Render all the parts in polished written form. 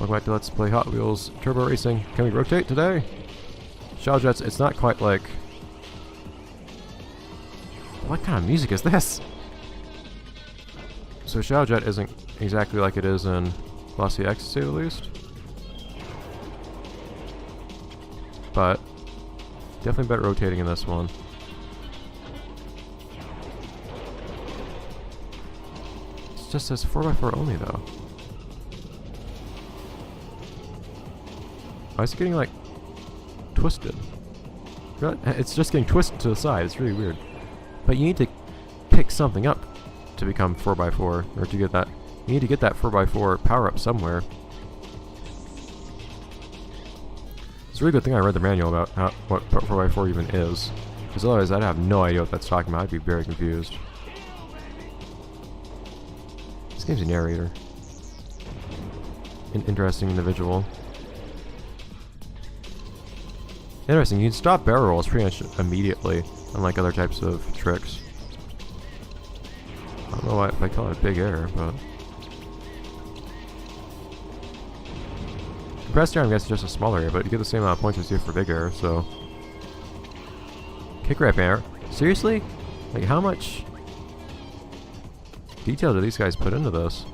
Welcome back to Let's Play Hot Wheels Turbo Racing. Can we rotate today? Shadow Jets, it's not quite like... What kind of music is this? So Shadow Jet isn't exactly like it is in Velocity X, to say the least. But definitely better rotating in this one. It just says 4x4 only though. Why is it getting like twisted? It's just getting twisted to the side. It's really weird. But you need to pick something up to become 4x4, or to get that. You need to get that 4x4 power up somewhere. It's a really good thing I read the manual about what 4x4 even is, because otherwise I'd have no idea what that's talking about. I'd be very confused. This game's a narrator. An interesting individual. Interesting, you can stop barrel rolls pretty much immediately, unlike other types of tricks. I don't know why if I call it a big error, but... Compressed air, I guess, is just a smaller error, but you get the same amount of points as you do for big error, so... Kick wrap error? Seriously? Like, how much detail do these guys put into this?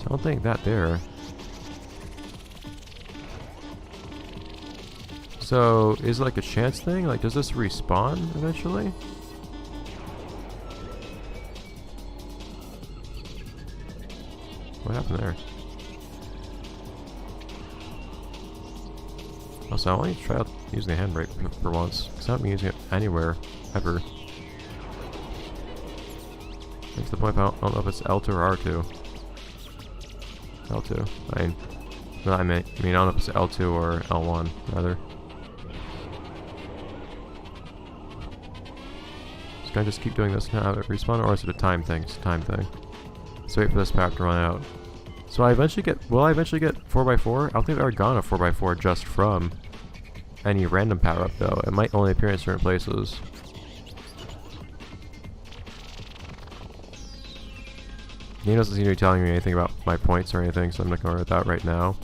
I don't think that there. So, is it like a chance thing? Like, does this respawn eventually? What happened there? Also, I want you to try out using the handbrake for once, because I haven't been using it anywhere, ever. It's the point, I don't know if it's L2 or R2. L2. I mean, I don't know if it's L2 or L1, rather. So can I just keep doing this and have it respawn, or is it a time thing? It's a time thing. Let's wait for this pack to run out. So will I eventually get 4x4? I don't think I've ever gone a 4x4 just from any random power up though. It might only appear in certain places. He doesn't seem to be telling me anything about my points or anything, so I'm not going to worry about that right now.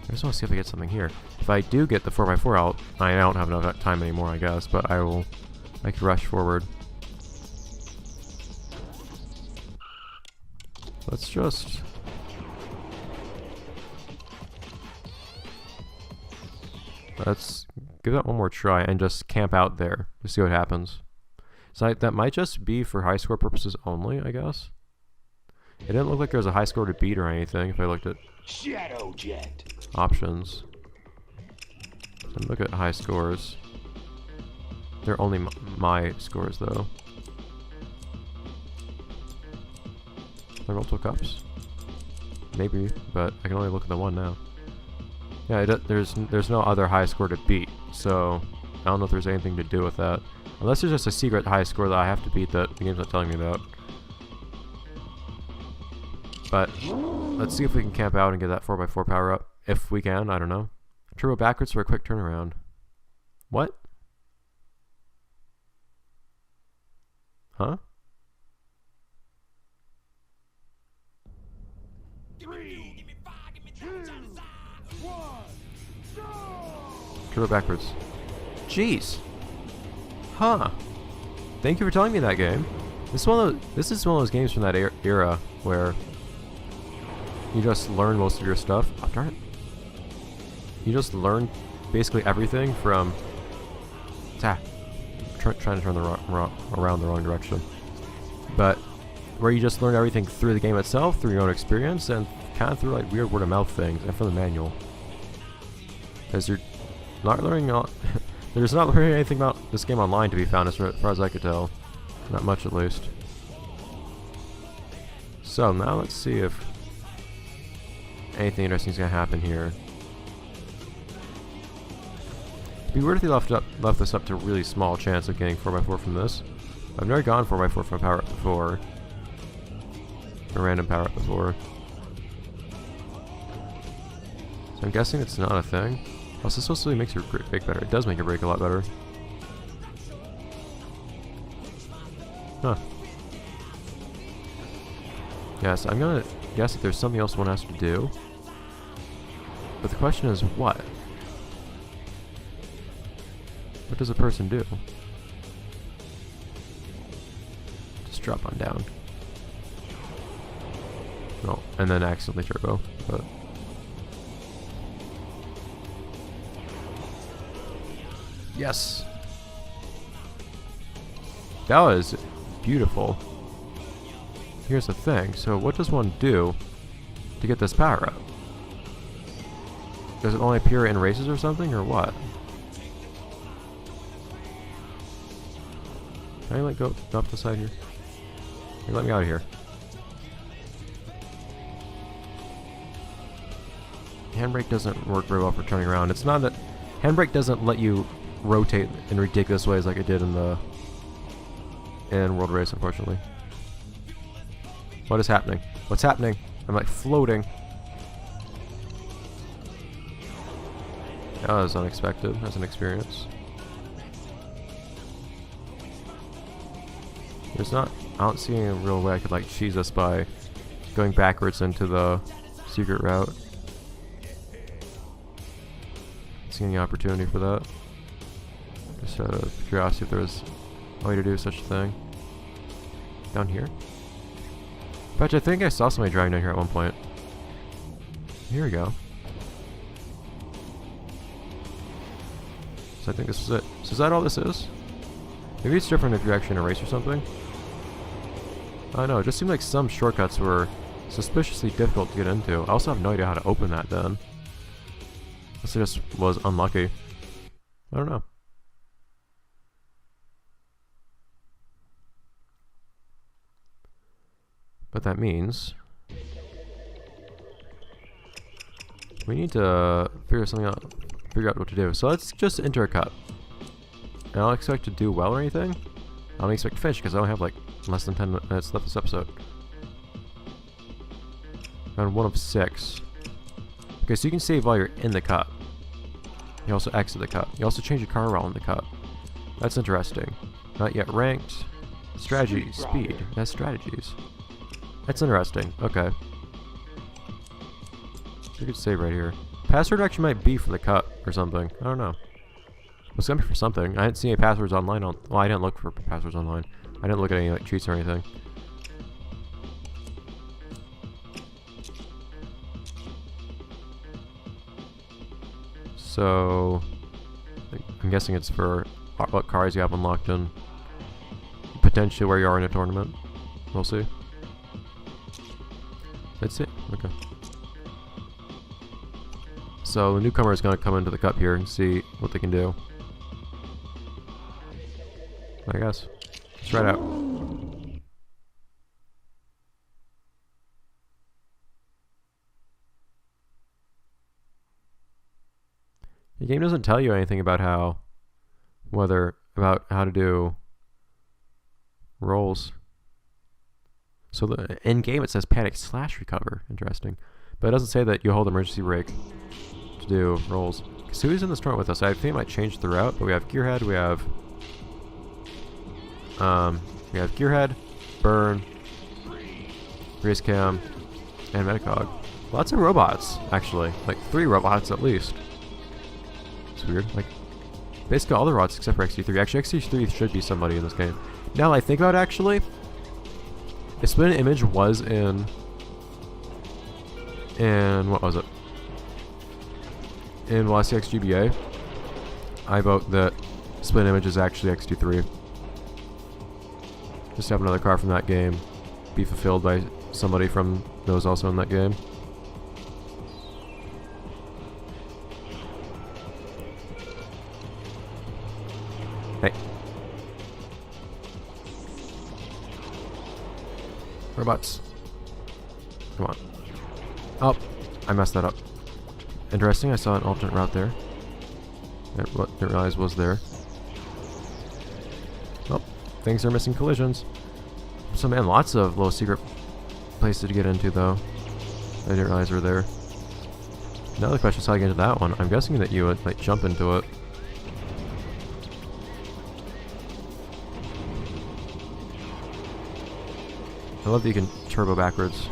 I just want to see if I get something here. If I do get the 4x4 I don't have enough time anymore, I guess, but I can rush forward. Let's just... Let's give that one more try and just camp out there to see what happens. So that might just be for high score purposes only, I guess. It didn't look like there was a high score to beat or anything if I looked at Shadow Jet options. So look at high scores. They're only my scores though. Are there multiple cups? Maybe, but I can only look at the one now. Yeah, there's no other high score to beat, so I don't know if there's anything to do with that. Unless there's just a secret high score that I have to beat that the game's not telling me about. But let's see if we can camp out and get that 4x4 power up. If we can, I don't know. Turbo backwards for a quick turnaround. What? Huh? 3, 2, 1, go! Turbo backwards. Jeez. Huh. Thank you for telling me that game. This is one of those games from that era where you just learn most of your stuff. Oh, darn it. You just learn basically everything from... trying to turn around the wrong direction. But where you just learn everything through the game itself, through your own experience, and kind of through like weird word of mouth things, and from the manual. Because you're not learning... There's not really anything about this game online to be found as far as I could tell. Not much at least. So now let's see if anything interesting is going to happen here. It'd be weird if they left this up to a really small chance of getting 4x4 from this. I've never gone 4x4 from a power up before. A random power up before. So I'm guessing it's not a thing. Also, this supposedly makes your brake better. It does make your brake a lot better. Huh. Yes, I'm gonna guess that there's something else one has to do. But the question is, what? What does a person do? Just drop on down. No, and then accidentally turbo, but... Yes! That was beautiful. Here's the thing, so what does one do to get this power up? Does it only appear in races or something, or what? Can I like go up the side here? Here, let me out of here. Handbrake doesn't work very well for turning around. It's not that... Handbrake doesn't let you rotate in ridiculous ways like it did in World Race, unfortunately. What is happening? What's happening? I'm like floating. That was unexpected as an experience. There's not... I don't see any real way I could like cheese this by going backwards into the secret route. Not seeing any opportunity for that. Just out of curiosity if there was a way to do such a thing. Down here? But I think I saw somebody driving down here at one point. Here we go. So I think this is it. So is that all this is? Maybe it's different if you're actually in a race or something. I don't know, it just seemed like some shortcuts were suspiciously difficult to get into. I also have no idea how to open that then. Unless it just was unlucky. I don't know. But that means we need to figure out what to do. So let's just enter a cup. And I don't expect to do well or anything. I don't expect to finish because I only have like less than 10 minutes left this episode. Round 1 of 6. Okay, so you can save while you're in the cup. You also exit the cup. You also change your car while in the cup. That's interesting. Not yet ranked. Strategy, speed. That's strategies. That's interesting. Okay. You could save right here. Password actually might be for the cup or something. I don't know. It's gonna be for something. I didn't see any passwords online. Well, I didn't look for passwords online. I didn't look at any like cheats or anything. So I'm guessing it's for what cars you have unlocked and potentially where you are in a tournament. We'll see. That's it. Okay. So the newcomer is going to come into the cup here and see what they can do. I guess. Let's try it out. The game doesn't tell you anything about how to do rolls. So in game it says panic/recover. Interesting. But it doesn't say that you hold emergency brake to do rolls. So who's in this tournament with us? I think it might change throughout, but we have Gearhead, we have Gearhead, Burn, Racecam, and Metacog. Lots of robots, actually. Like 3 robots at least. It's weird. Like basically all the robots except for XT3. Actually, XT3 should be somebody in this game. Now that I think about it, actually, if Spin Image was in what was it? In Velocity X GBA, I vote that Spin Image is actually XT3. Just have another car from that game be fulfilled by somebody from that was also in that game. Hey. Robots. Come on. Oh, I messed that up. Interesting, I saw an alternate route there. Didn't realize was there. Oh, things are missing collisions. So man, lots of little secret places to get into though. I didn't realize were there. Now the question is how to get into that one. I'm guessing that you would like jump into it. I love that you can turbo backwards.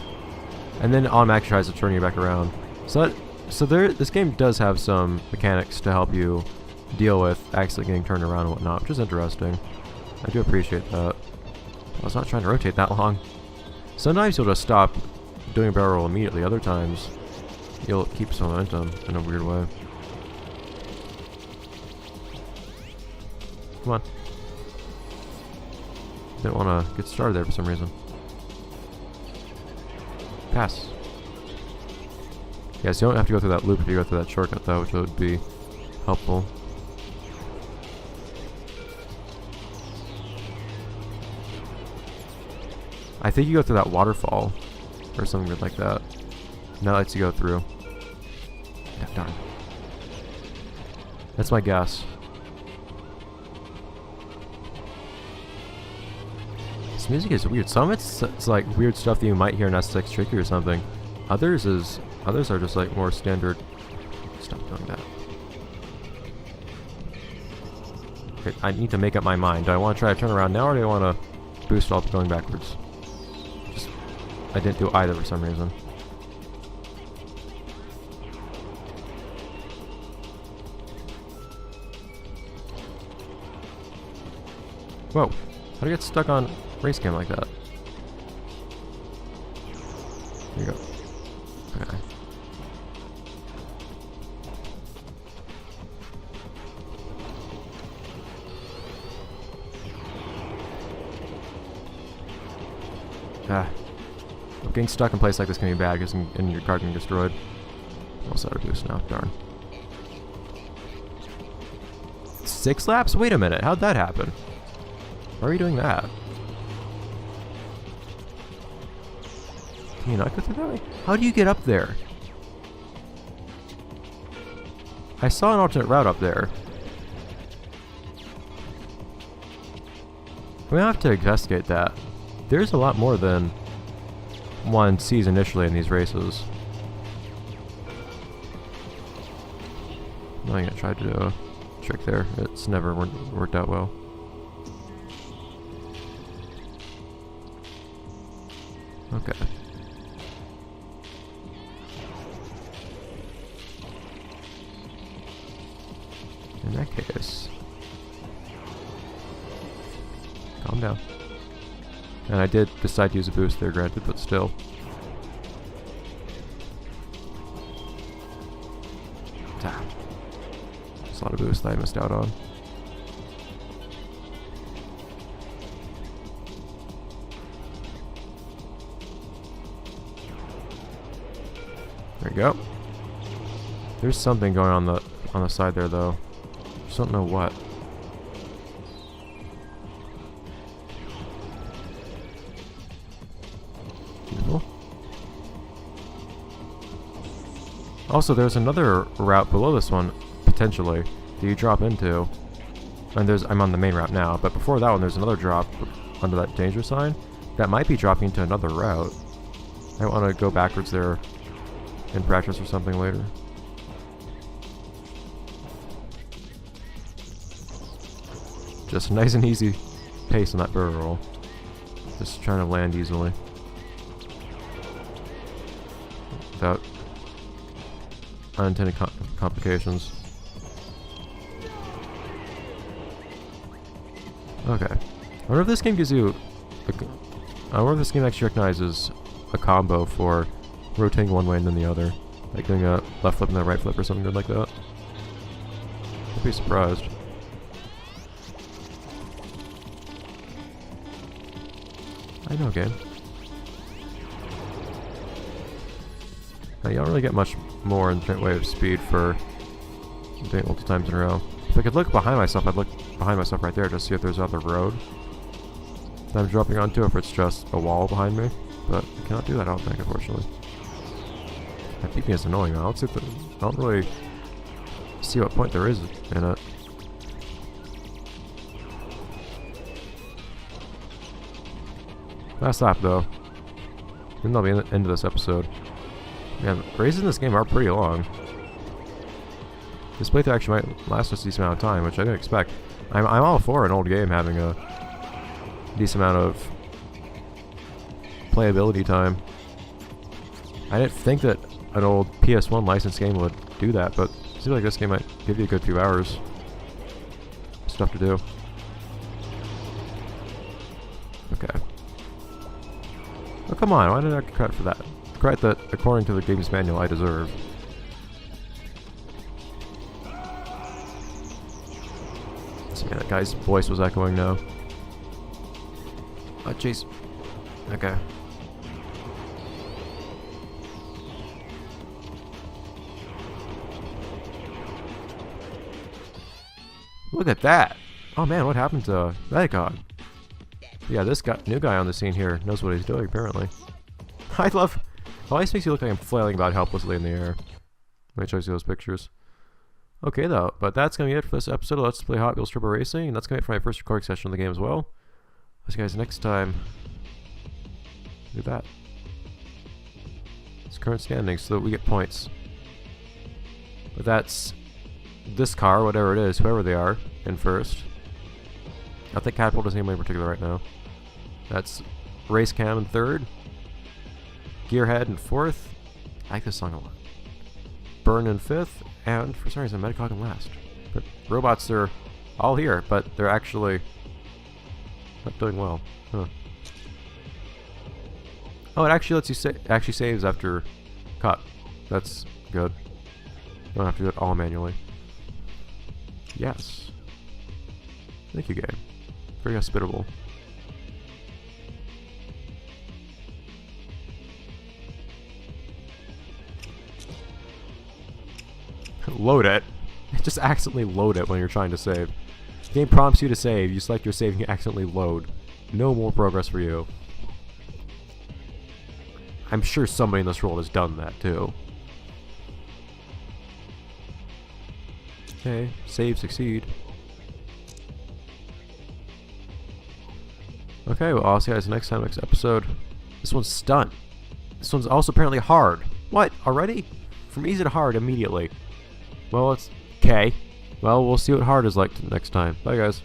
And then automatically tries to turn you back around. So this game does have some mechanics to help you deal with actually getting turned around and whatnot, which is interesting. I do appreciate that. I was not trying to rotate that long. Sometimes you'll just stop doing a barrel roll immediately. Other times, you'll keep some momentum in a weird way. Come on. Didn't want to get started there for some reason. Pass. Yes, you don't have to go through that loop if you go through that shortcut though, which would be helpful. I think you go through that waterfall or something weird like that. And that lets you go through. Yeah, darn. That's my guess. This music is weird. Some of it's like weird stuff that you might hear in SSX Tricky or something. Others are just like more standard. Stop doing that. Okay, I need to make up my mind. Do I want to try to turn around now, or do I want to boost off going backwards? I didn't do either for some reason. Whoa. How do you get stuck on race cam like that? There you go. Okay. Ah. Getting stuck in place like this can be bad because your car can get destroyed. Also out of boost now, darn. 6 laps? Wait a minute, how'd that happen? Why are you doing that? Can you not go through that way? How do you get up there? I saw an alternate route up there. We have to investigate that. There's a lot more than one sees initially in these races. I'm not gonna try to do a trick there. It's never worked out well. Okay. In that case, calm down. And I did decide to use a boost there, granted, but still. Damn. There's a lot of boosts that I missed out on. There you go. There's something going on the side there, though. Just don't know what. Also, there's another route below this one, potentially, that you drop into. And I'm on the main route now, but before that one, there's another drop under that danger sign that might be dropping into another route. I want to go backwards there in practice or something later. Just a nice and easy pace on that barrel roll. Just trying to land easily. Without unintended complications. Okay. I wonder if this game gives you I wonder if this game actually recognizes a combo for rotating one way and then the other. Like doing a left flip and a right flip or something good like that. I'd be surprised. I know, game. Now, you don't really get much more in the way of speed for doing it multiple times in a row. If I could look behind myself, I'd look behind myself right there just to see if there's another road that I'm dropping onto, if it's just a wall behind me. But I cannot do that, I don't think, unfortunately. That beeping is annoying. I don't really see what point there is in it. Last lap, though. And that'll be the end of this episode. Man, races in this game are pretty long. This playthrough actually might last us a decent amount of time, which I didn't expect. I'm all for an old game having a decent amount of playability time. I didn't think that an old PS1 licensed game would do that, but it seems like this game might give you a good few hours. Stuff to do. Okay. Oh, come on, why did I get credit for that? Credit that, according to the game's manual, I deserve. See, that guy's voice was echoing now. Oh, jeez. Okay. Look at that! Oh man, what happened to that god? Yeah, this guy, new guy on the scene here knows what he's doing, apparently. I love... It always makes you look like I'm flailing about helplessly in the air when it shows you those pictures. Okay though, but that's going to be it for this episode of Let's Play Hot Wheels Turbo Racing, and that's going to be it for my first recording session of the game as well. I'll see you guys next time. Do that. It's current standings, so that we get points. But that's this car, whatever it is, whoever they are, in first. I think Catapult isn't anybody in particular right now. That's Race Cam in third. Gearhead in fourth. I like this song a lot. Burn in fifth, and for some reason Metacog in last. But robots are all here, but they're actually not doing well. Huh. Oh, it actually lets you actually saves after cut. That's good. You don't have to do it all manually. Yes. Thank you, game. Very hospitable. Load it. Just accidentally load it when you're trying to save. The game prompts you to save, you select your save and you accidentally load. No more progress for you. I'm sure somebody in this world has done that too. Okay, save, succeed. Okay, well I'll see you guys next time, next episode. This one's stunt. This one's also apparently hard. What? Already? From easy to hard immediately. Well, it's okay. Well, we'll see what hard is like next time. Bye, guys.